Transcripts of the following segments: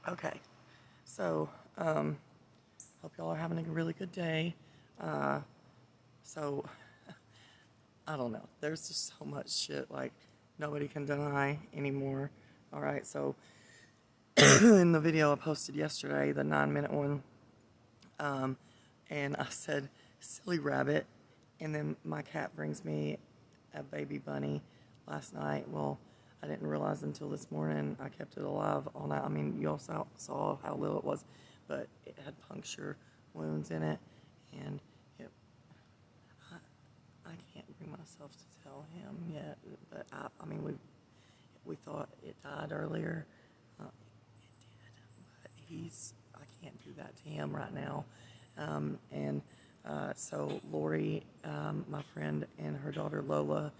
Okay, so hope y'all are having a really good day. Uh, so I don't know. There's just so much shit like nobody can deny anymore. All right, so in the video I posted yesterday, the 9-minute one, um, and I said silly rabbit, and then my cat brings me a baby bunny last night. Well, I didn't realize until this morning. I kept it alive all night. I mean, you all saw how little it was, but it had puncture wounds in it, and it, I can't bring myself to tell him yet. But I mean, we thought it died earlier. It did, but I can't do that to him right now. And so Lori, my friend, and her daughter Lola,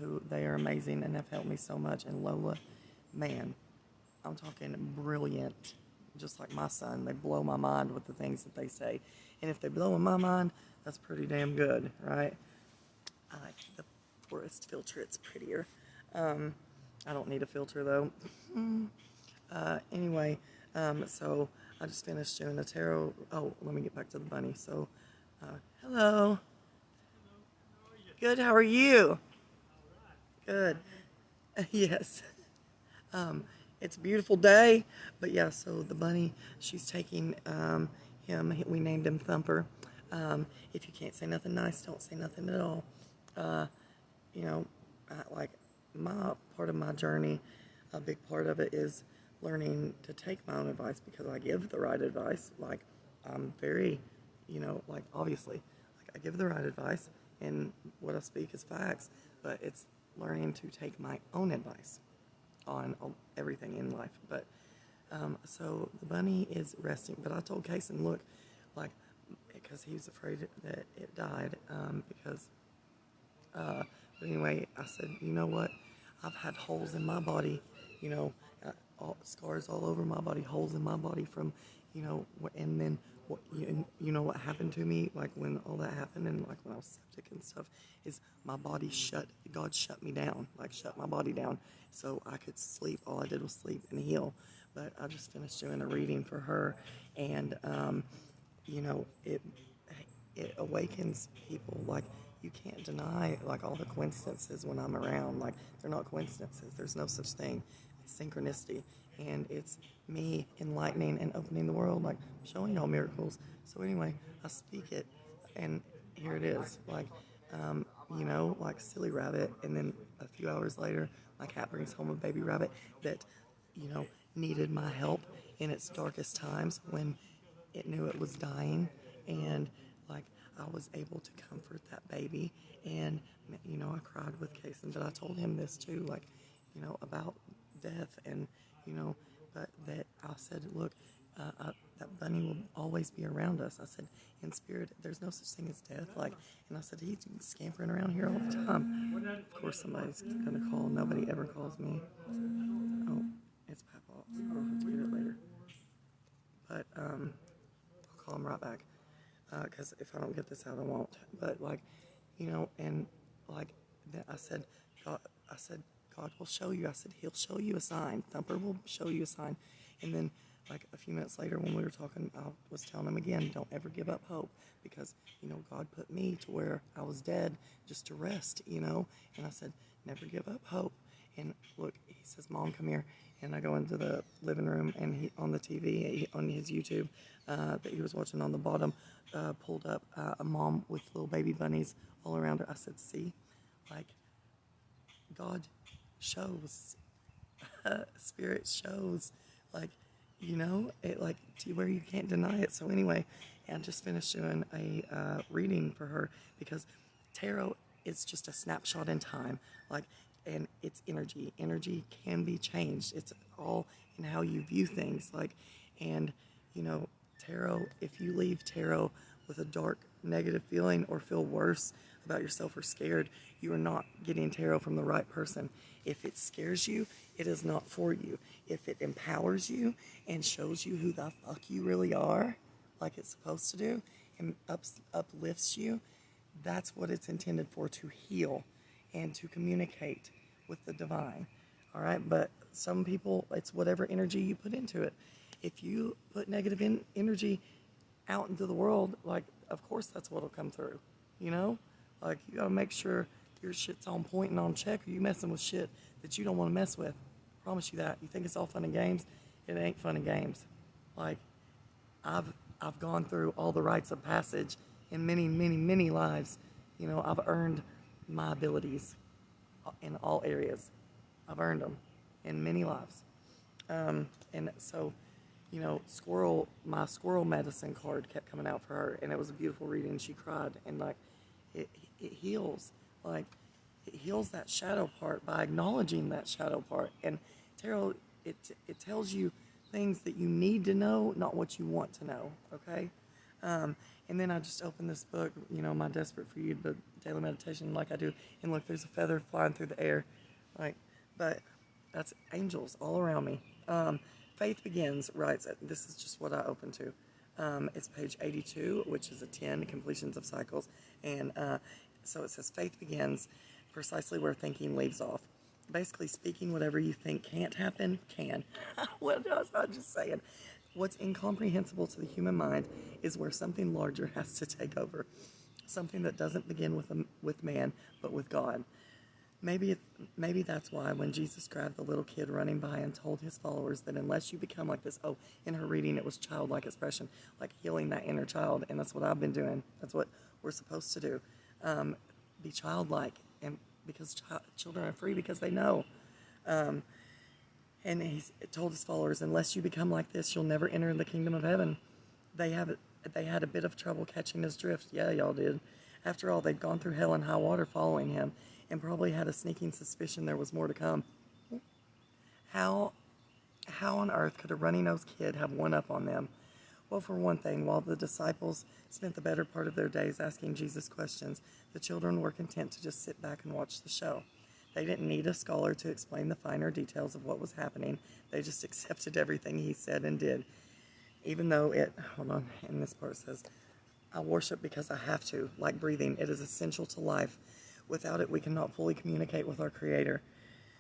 who they are amazing and have helped me so much. And Lola, man, I'm talking brilliant, just like my son. They blow my mind with the things that they say. And if they blow in my mind, that's pretty damn good, right? I like the forest filter, it's prettier. I don't need a filter though. Anyway, so I just finished doing the tarot. Oh, let me get back to the bunny. So, hello. Good, how are you? Good. Yes. Um, it's a beautiful day, but yeah, so the bunny, she's taking him, we named him Thumper. If you can't say nothing nice, don't say nothing at all. Uh, you know, like my part of my journey, a big part of it is learning to take my own advice because I give the right advice. Like, I'm very, like, obviously, like, I give the right advice and what I speak is facts, but it's learning to take my own advice on everything in life. But so the bunny is resting, but I told Kason, look, like, because he was afraid that it died, because but anyway, I said, you know what? I've had holes in my body, you know, scars all over my body, holes in my body from, and then what you know what happened to me, like when all that happened, and like when I was septic and stuff, is my body God shut me down, like shut my body down, so I could sleep. All I did was sleep and heal. But I just finished doing a reading for her, and you know, it awakens people. Like, you can't deny like all the coincidences when I'm around. Like, they're not coincidences. There's no such thing. It's synchronicity, and it's me enlightening and opening the world, like showing y'all miracles. So anyway, I speak it, and here it is. Like, like silly rabbit, and then a few hours later, my cat brings home a baby rabbit that, you know, needed my help in its darkest times when it knew it was dying, and like I was able to comfort that baby. And I cried with Kason, but I told him this too, like, about death, and you know but that I said, look, that bunny will always be around us. I said, in spirit, there's no such thing as death. Like, and I said, he's scampering around here all the time. Of course, somebody's gonna call. Nobody ever calls me. Oh, it's Papa. I'll have to get it later. But I'll call him right back. Because if I don't get this out, I won't. But like, and like then I said, God will show you. I said, He'll show you a sign. Thumper will show you a sign. And then, like a few minutes later, when we were talking, I was telling him again, don't ever give up hope, because God put me to where I was dead just to rest. And I said, never give up hope. And look, he says, Mom, come here. And I go into the living room, and he on the TV, on his YouTube, that he was watching on the bottom, pulled up a mom with little baby bunnies all around her. I said, see, like, God shows, Spirit shows, like, it, like, to where you can't deny it. So anyway, I just finished doing a reading for her, because tarot is just a snapshot in time, like, and it's energy. Energy can be changed. It's all in how you view things, like, and tarot. If you leave tarot with a dark, negative feeling, or feel worse about yourself or scared, you are not getting tarot from the right person. If it scares you, it is not for you. If it empowers you and shows you who the fuck you really are, like it's supposed to do, and uplifts you, that's what it's intended for, to heal and to communicate with the divine. All right, but some people, it's whatever energy you put into it. if you put negative energy out into the world, like, of course that's what'll come through, you know? Like, you gotta make sure your shit's on point and on check, or you messing with shit that you don't want to mess with. I promise you that. You think it's all fun and games? It ain't fun and games. Like, I've gone through all the rites of passage in many, many, many lives. You know, I've earned my abilities in all areas. I've earned them in many lives. And so, you know, my squirrel medicine card kept coming out for her, and it was a beautiful reading. She cried, and like, it heals. Like, it heals that shadow part by acknowledging that shadow part. And tarot, it tells you things that you need to know, not what you want to know. Okay. And then I just opened this book, you know, my Desperate for You, the daily meditation, like I do, and look, there's a feather flying through the air, like, but that's angels all around me. Faith Begins writes, this is just what I opened to. It's page 82, which is a 10, completions of cycles. And so it says, faith begins precisely where thinking leaves off. Basically speaking, whatever you think can't happen, can. What was I just saying? What's incomprehensible to the human mind is where something larger has to take over. Something that doesn't begin with man, but with God. Maybe that's why when Jesus grabbed the little kid running by and told his followers that unless you become like this, in her reading it was childlike expression, like healing that inner child, and that's what I've been doing. That's what we're supposed to do. Be childlike, and because children are free because they know. And he told his followers, unless you become like this, you'll never enter the kingdom of heaven. They had a bit of trouble catching his drift. Yeah, y'all did. After all, they'd gone through hell and high water following him, and probably had a sneaking suspicion there was more to come. How on earth could a runny-nosed kid have one up on them? Well, for one thing, while the disciples spent the better part of their days asking Jesus questions, the children were content to just sit back and watch the show. They didn't need a scholar to explain the finer details of what was happening. They just accepted everything he said and did. Even though hold on, in this part it says, I worship because I have to, like breathing. It is essential to life. Without it, we cannot fully communicate with our Creator.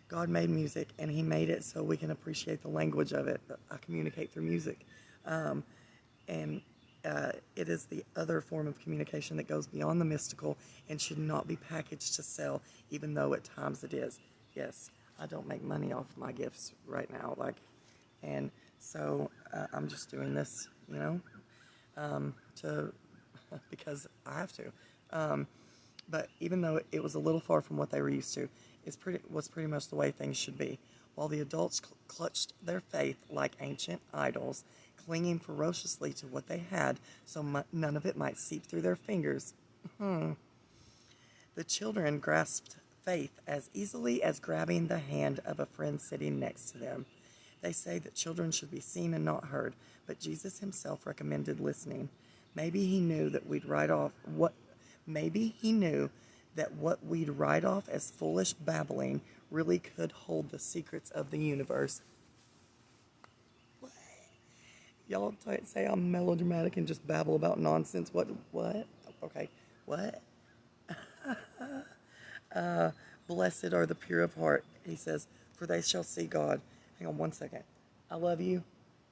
God made music, and He made it so we can appreciate the language of it. I communicate through music. And it is the other form of communication that goes beyond the mystical and should not be packaged to sell, even though at times it is. Yes, I don't make money off my gifts right now, and so I'm just doing this, you know, because I have to. But even though it was a little far from what they were used to, was pretty much the way things should be. While the adults clutched their faith like ancient idols, clinging ferociously to what they had so none of it might seep through their fingers. The children grasped faith as easily as grabbing the hand of a friend sitting next to them. They say that children should be seen and not heard, but Jesus himself recommended listening. Maybe he knew that what we'd write off as foolish babbling really could hold the secrets of the universe. What? Y'all say I'm melodramatic and just babble about nonsense. What? Okay, what? Blessed are the pure of heart, he says, for they shall see God. Hang on one second. I love you.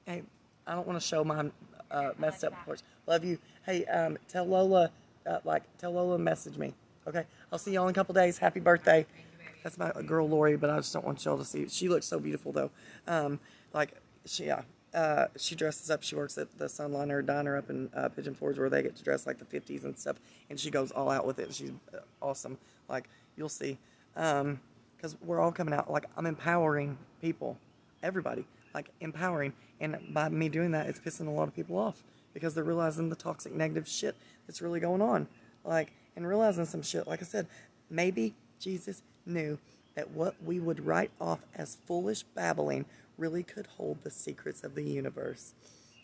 Hey, I don't want to show my messed up porch. Love you. Hey, tell Lola message me. Okay, I'll see y'all in a couple days. Happy birthday. That's my girl Lori, but I just don't want y'all to see. She looks so beautiful though. She dresses up. She works at the Sunliner Diner up in Pigeon Forge, where they get to dress like the 50s and stuff. And she goes all out with it. She's awesome. Like, you'll see. Because we're all coming out. Like, I'm empowering people. Everybody. Like, empowering. And by me doing that, it's pissing a lot of people off. Because they're realizing the toxic, negative shit that's really going on. Like, and realizing some shit. Like I said, maybe Jesus knew that what we would write off as foolish babbling really could hold the secrets of the universe.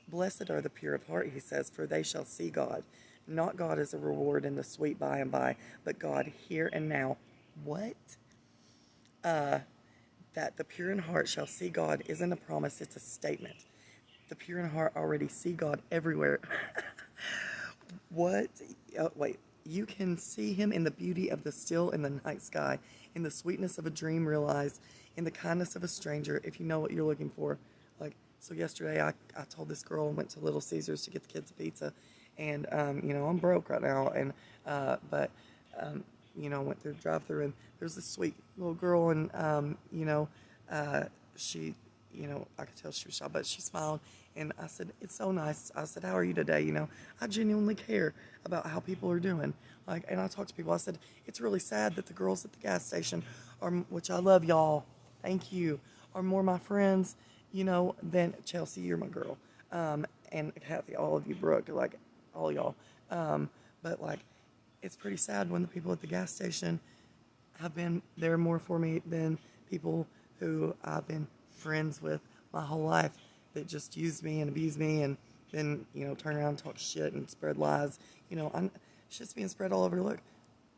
Blessed are the pure of heart, he says, for they shall see God. Not God as a reward in the sweet by and by, but God here and now. What? That the pure in heart shall see God isn't a promise, it's a statement. The pure in heart already see God everywhere. What? Oh, wait. You can see him in the beauty of the still in the night sky, in the sweetness of a dream realized, in the kindness of a stranger, if you know what you're looking for. Like, So yesterday I told this girl and went to Little Caesars to get the kids a pizza, and you know, I'm broke right now, and but you know, went through the drive-through, and there's this sweet little girl, and you know, she, you know, I could tell she was shy, but she smiled, and I said, "It's so nice." I said, "How are you today?" You know, I genuinely care about how people are doing. Like, and I talked to people. I said, "It's really sad that the girls at the gas station are, which I love y'all, thank you, are more my friends, you know, than Chelsea. You're my girl, and Kathy, all of you, Brooke, like all y'all. But like, it's pretty sad when the people at the gas station have been there more for me than people who I've been friends with my whole life that just use me and abuse me and then, you know, turn around and talk shit and spread lies. You know, shit's being spread all over. Look,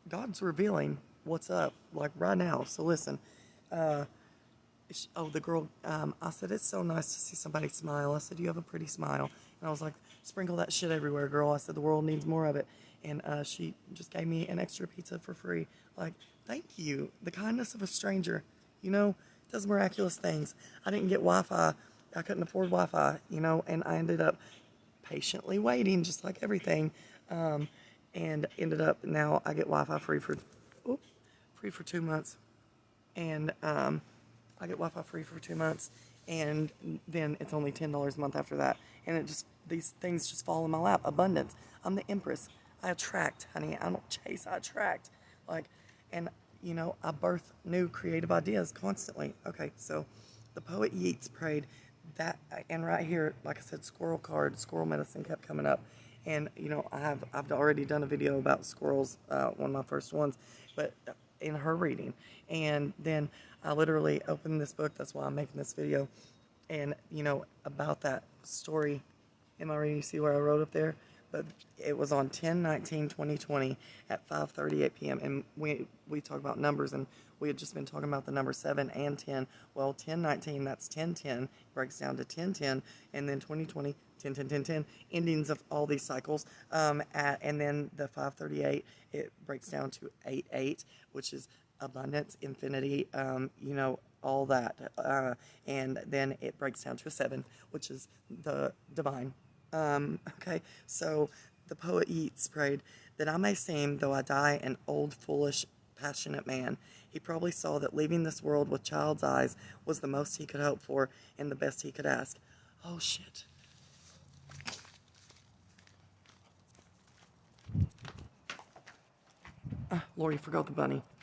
God's revealing what's up, like right now. So listen, oh, the girl, I said, "It's so nice to see somebody smile." I said, "You have a pretty smile." And I was like, "Sprinkle that shit everywhere, girl." I said, "The world needs more of it." And she just gave me an extra pizza for free. Like, thank you. The kindness of a stranger, you know, does miraculous things. I didn't get Wi-Fi. I couldn't afford Wi-Fi, you know, and I ended up patiently waiting, just like everything. And ended up, now I get Wi-Fi free for 2 months. And I get Wi-Fi free for 2 months, and then it's only $10 a month after that. And it just, these things just fall in my lap. Abundance. I'm the empress. I attract, honey. I don't chase. I attract. Like, and you know, I birth new creative ideas constantly. Okay, so the poet Yeats prayed that, and right here, like I said, squirrel card, squirrel medicine kept coming up. And you know, I've already done a video about squirrels, one of my first ones, but in her reading. And then I literally opened this book. That's why I'm making this video. And you know, about that story, am I ready to see where I wrote up there? But it was on 10/19/2020 at 5:38 p.m. And we talk about numbers, and we had just been talking about the number 7 and 10. Well, 10/19, that's 10/10, breaks down to 10/10, and then 2020, 10/10/10/10, endings of all these cycles. And then the 5:38, it breaks down to 8/8, which is abundance, infinity, you know, all that. And then it breaks down to a 7, which is the divine. Okay, so the poet Yeats prayed that I may seem, though I die, an old, foolish, passionate man. He probably saw that leaving this world with child's eyes was the most he could hope for and the best he could ask. Oh, shit. Lori forgot the bunny.